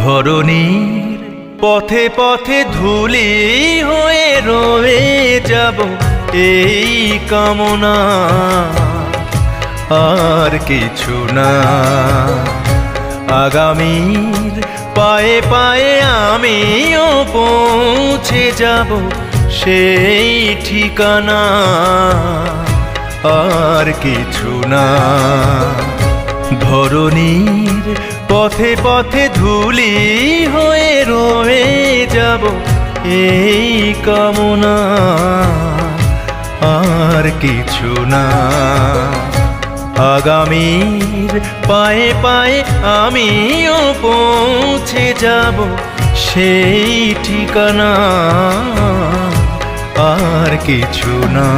ধরণীর পথে পথে ধুলি হয়ে রয়ে যাব এই কামনা, আর কিছু না। আগামীর পায়ে পায়ে আমিও পৌঁছে যাব সেই ঠিকানা, আর কিছু না। ধরণীর পথে পথে ধুলি হয়ে রয়ে যাব এই কামনা, আর কিছু না। আগামীর পায়ে পায়ে আমিও পৌঁছে যাব সেই ঠিকানা, আর কিছু না।